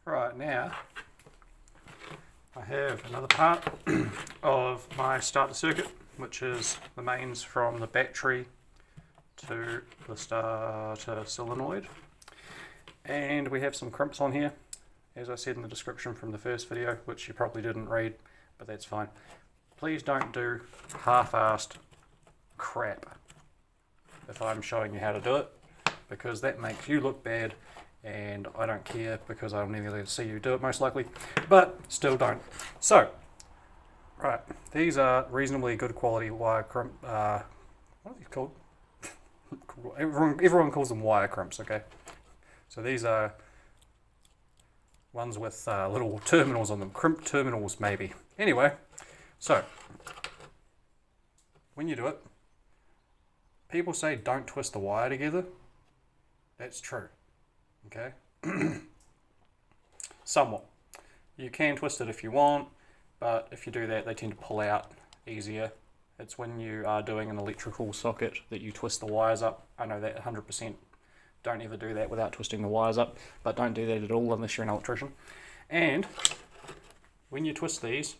Right, now I have another part of my starter circuit, which is the mains from the battery to the starter solenoid. And we have some crimps on here, as I said in the description from the first video, which you probably didn't read, but that's fine. Please don't do half-assed crap if I'm showing you how to do it, because that makes you look bad, and I don't care because I'm never going to see you do it most likely, but still don't. So, right, these are reasonably good quality wire crimp, what are these called? Everyone calls them wire crimps, okay? So these are ones with little terminals on them, crimp terminals maybe. Anyway, so when you do it, people say don't twist the wire together. That's true, okay? Somewhat. You can twist it if you want, but if you do that, they tend to pull out easier. It's when you are doing an electrical socket that you twist the wires up. I know that 100%. Don't ever do that without twisting the wires up, but don't do that at all unless you're an electrician. And when you twist these,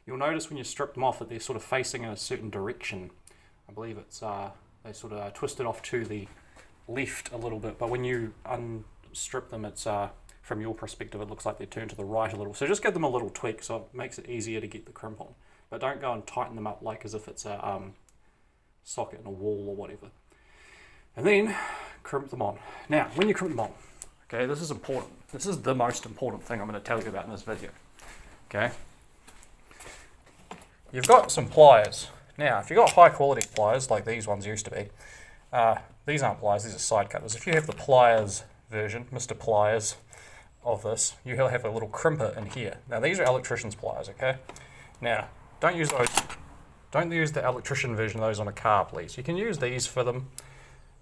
you'll notice when you strip them off that they're sort of facing in a certain direction. I believe it's they sort of twisted off to the left a little bit, but when you unstrip them, it's from your perspective, it looks like they're turned to the right a little. So just give them a little tweak so it makes it easier to get the crimp on. But don't go and tighten them up like as if it's a socket in a wall or whatever. And then crimp them on. Now, when you crimp them on, okay, this is important. This is the most important thing I'm going to tell you about in this video. Okay, you've got some pliers. Now, if you've got high quality pliers like these ones used to be, these aren't pliers, these are side cutters. If you have the pliers version, Mr. Pliers of this, you will have a little crimper in here. Now, these are electrician's pliers, okay? Now, don't use those. Don't use the electrician version of those on a car, please. You can use these for them.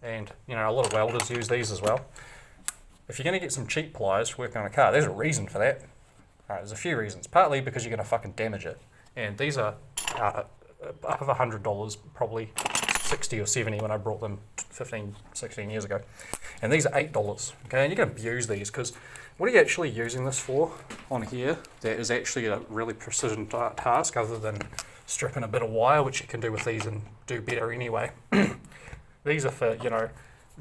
And, you know, a lot of welders use these as well. If you're going to get some cheap pliers for working on a car, there's a reason for that. Alright, there's a few reasons. Partly because you're going to fucking damage it. And these are up of $100, probably 60 or 70 when I brought them 15, 16 years ago. And these are $8, okay? And you're going to abuse these because what are you actually using this for on here that is actually a really precision task other than stripping a bit of wire, which you can do with these and do better anyway. These are for, you know,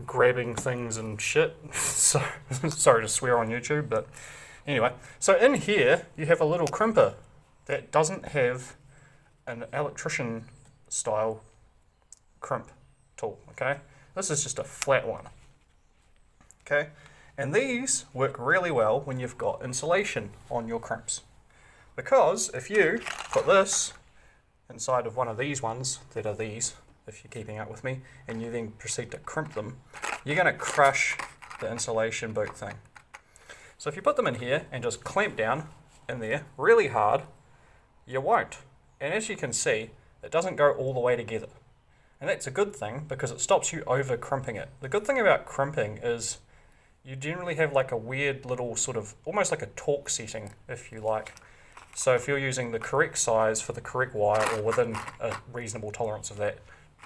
grabbing things and shit. So, sorry to swear on YouTube, but anyway. So in here, you have a little crimper that doesn't have an electrician style crimp tool, okay? This is just a flat one, okay? And these work really well when you've got insulation on your crimps. Because if you put this inside of one of these ones that are these, if you're keeping up with me, and you then proceed to crimp them, you're going to crush the insulation boot thing. So if you put them in here and just clamp down in there really hard, you won't. And as you can see, it doesn't go all the way together. And that's a good thing because it stops you over crimping it. The good thing about crimping is you generally have like a weird little sort of, almost like a torque setting, if you like. So if you're using the correct size for the correct wire or within a reasonable tolerance of that,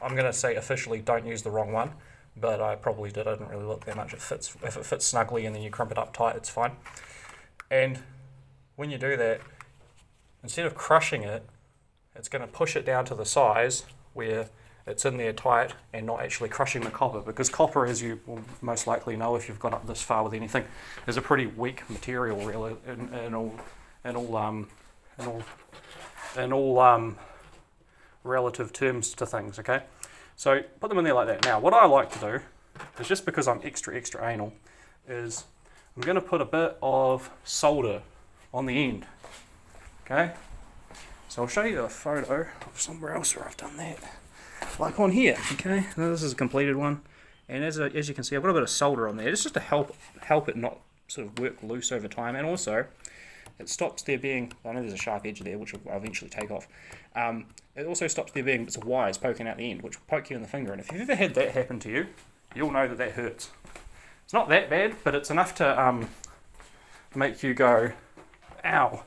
I'm going to say officially don't use the wrong one, but I probably did. I didn't really look that much. If it fits snugly and then you crimp it up tight, it's fine. And when you do that, instead of crushing it, it's going to push it down to the size where it's in there tight and not actually crushing the copper, because copper, as you will most likely know if you've got up this far with anything, is a pretty weak material really in all relative terms to things, okay? So put them in there like that. Now, what I like to do is, just because I'm extra anal, is I'm going to put a bit of solder on the end, okay? So I'll show you a photo of somewhere else where I've done that. Like on here, okay? Now this is a completed one, and as you can see, I've got a bit of solder on there. It's just to help it not sort of work loose over time, and also it stops there being, I know there's a sharp edge there which I'll eventually take off. It also stops there being bits of wires poking out the end, which will poke you in the finger, and if you've ever had that happen to you, you'll know that that hurts. It's not that bad, but it's enough to make you go, ow.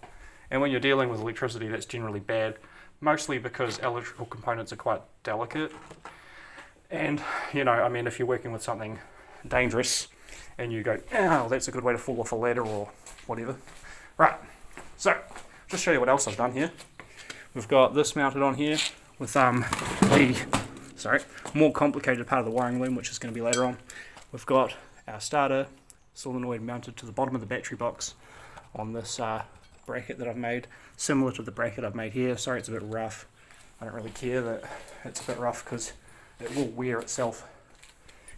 And when you're dealing with electricity, that's generally bad, mostly because electrical components are quite delicate. And, you know, I mean, if you're working with something dangerous, and you go, oh, that's a good way to fall off a ladder or whatever. Right, so just show you what else I've done here. We've got this mounted on here with the more complicated part of the wiring loom, which is going to be later on. We've got our starter solenoid mounted to the bottom of the battery box on this bracket that I've made, similar to the bracket I've made here. Sorry, it's a bit rough. I don't really care that it's a bit rough because it will wear itself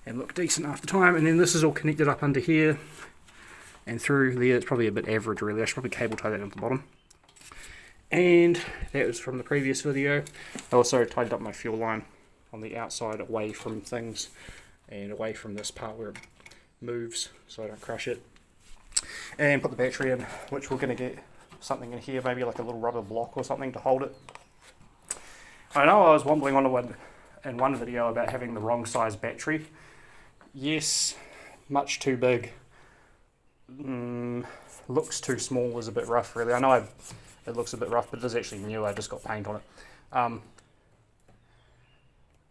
and look decent after time. And then this is all connected up under here and through there. It's probably a bit average really. I should probably cable tie that at the bottom. And that was from the previous video. I also tied up my fuel line on the outside away from things and away from this part where it moves so I don't crush it. And put the battery in, which we're going to get something in here, maybe like a little rubber block or something to hold it. I know I was wobbling on in one video about having the wrong size battery. Yes, much too big. Looks too small is a bit rough really. I know it looks a bit rough, but it is actually new. I just got paint on it.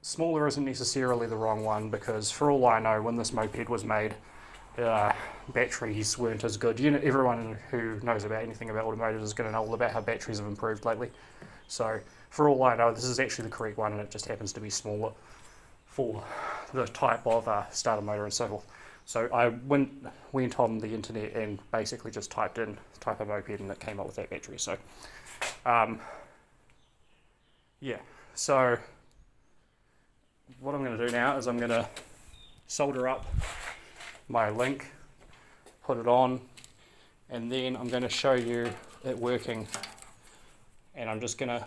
Smaller isn't necessarily the wrong one, because for all I know, when this moped was made, batteries weren't as good. You know, everyone who knows about anything about automotive is going to know all about how batteries have improved lately. So for all I know, this is actually the correct one, and it just happens to be smaller for the type of starter motor and so forth. So I went on the internet and basically just typed in type of moped, and it came up with that battery. So yeah, so what I'm going to do now is I'm going to solder up my link, put it on, and then I'm going to show you it working. And I'm just going to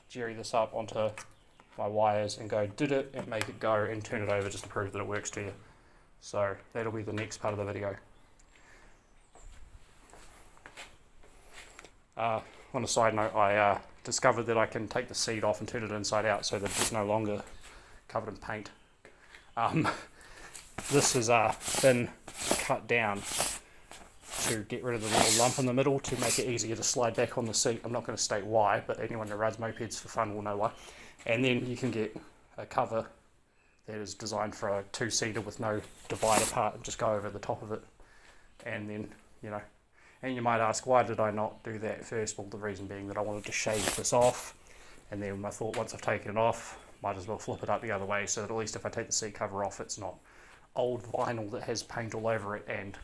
jerry this up onto my wires and go did it, and make it go and turn it over just to prove that it works to you. So that'll be the next part of the video. On a side note, I discovered that I can take the seat off and turn it inside out so that it's no longer covered in paint. This has been cut down to get rid of the little lump in the middle to make it easier to slide back on the seat. I'm not going to state why, but anyone who rides mopeds for fun will know why. And then you can get a cover that is designed for a two-seater with no divider part and just go over the top of it. And then, you know, and you might ask, why did I not do that first? Well, the reason being that I wanted to shave this off, and then I thought once I've taken it off, might as well flip it up the other way so that at least if I take the seat cover off, it's not old vinyl that has paint all over it and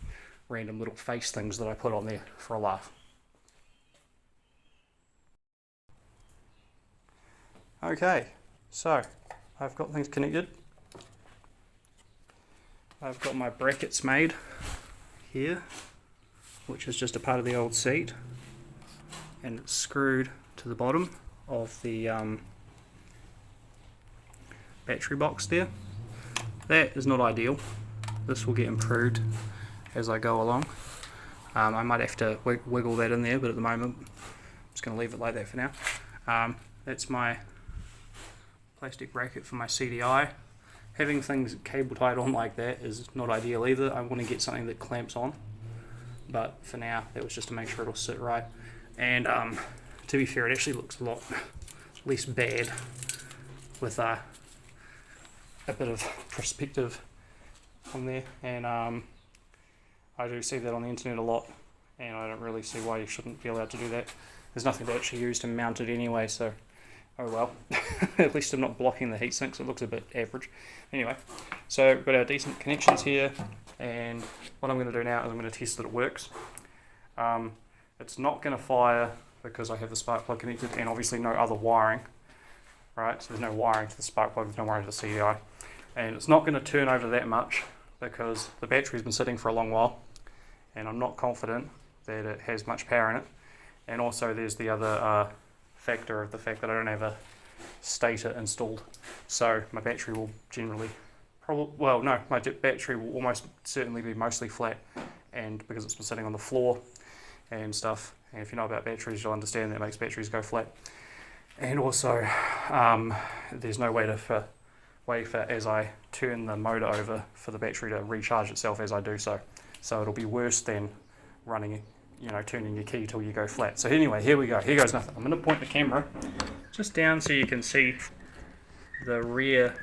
random little face things that I put on there for a laugh. Okay, so I've got things connected. I've got my brackets made here, which is just a part of the old seat, and it's screwed to the bottom of the battery box there. That is not ideal. This will get improved as I go along. I might have to wiggle that in there, but at the moment I'm just going to leave it like that for now. That's my plastic bracket for my CDI. Having things cable tied on like that is not ideal either. I want to get something that clamps on, but for now that was just to make sure it'll sit right. And to be fair, it actually looks a lot less bad with a bit of perspective on there. And I do see that on the internet a lot, and I don't really see why you shouldn't be allowed to do that. There's nothing to actually use to mount it anyway, so oh well. At least I'm not blocking the heatsink, so it looks a bit average. Anyway, so we've got our decent connections here, and what I'm going to do now is I'm going to test that it works. It's not going to fire because I have the spark plug connected and obviously no other wiring, right? So there's no wiring to the spark plug, there's no wiring to the CDI. And it's not going to turn over that much because the battery's been sitting for a long while, and I'm not confident that it has much power in it. And also there's the other factor of the fact that I don't have a stator installed, so my battery will generally my battery will almost certainly be mostly flat, and because it's been sitting on the floor and stuff, and if you know about batteries you'll understand that makes batteries go flat. And also there's no way for as I turn the motor over for the battery to recharge itself as I do so it'll be worse than running, you know, turning your key till you go flat. So anyway, here we go. Here goes nothing. I'm going to point the camera just down so you can see the rear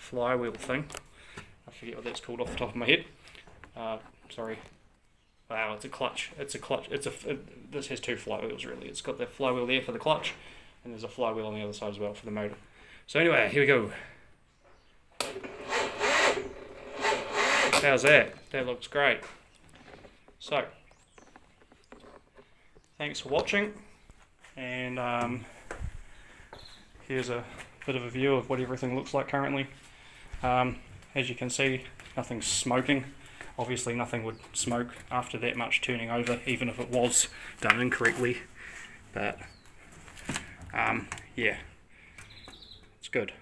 flywheel thing. I forget what that's called off the top of my head. Sorry. Wow, it's a clutch. This has two flywheels really. It's got the flywheel there for the clutch, and there's a flywheel on the other side as well for the motor. So anyway, here we go. How's that? That looks great. So, thanks for watching, and here's a bit of a view of what everything looks like currently. As you can see, nothing's smoking. Obviously nothing would smoke after that much turning over, even if it was done incorrectly. But yeah, it's good.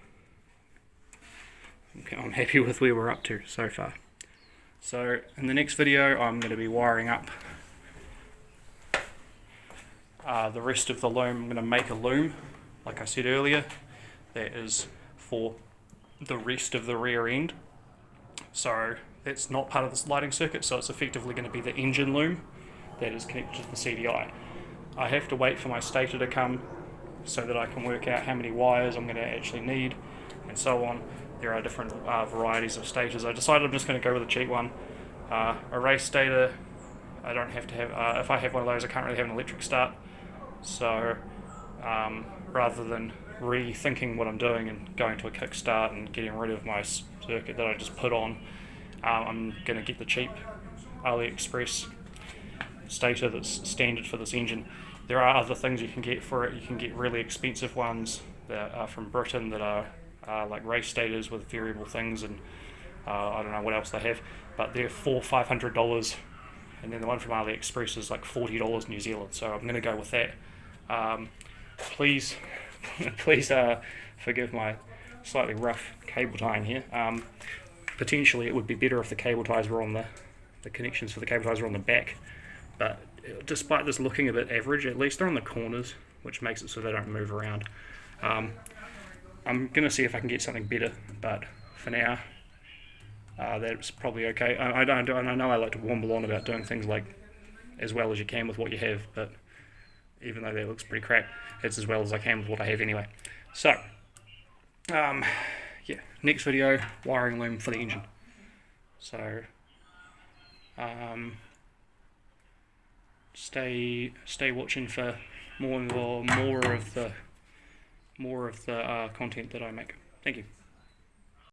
Okay, I'm happy with where we're up to so far. So in the next video I'm going to be wiring up the rest of the loom. I'm going to make a loom, like I said earlier, that is for the rest of the rear end. So that's not part of this lighting circuit, so it's effectively going to be the engine loom that is connected to the CDI. I have to wait for my stator to come so that I can work out how many wires I'm going to actually need and so on. There are different varieties of stators. I decided I'm just going to go with a cheap one. A race stator, I don't have to have, if I have one of those I can't really have an electric start, so rather than rethinking what I'm doing and going to a kick start and getting rid of my circuit that I just put on, I'm going to get the cheap AliExpress stator that's standard for this engine. There are other things you can get for it. You can get really expensive ones that are from Britain that are like race stators with variable things, and I don't know what else they have, but they're $400-500, and then the one from AliExpress is like $40 New Zealand, so I'm going to go with that. Please forgive my slightly rough cable tying here. Potentially it would be better if the cable ties were on the connections for the cable ties were on the back, but despite this looking a bit average, at least they're on the corners, which makes it so they don't move around. I'm going to see if I can get something better, but for now that's probably okay. I know I like to womble on about doing things like as well as you can with what you have, but even though that looks pretty crap, it's as well as I can with what I have anyway. So yeah, next video, wiring loom for the engine. So stay watching for more of the content that I make. Thank you.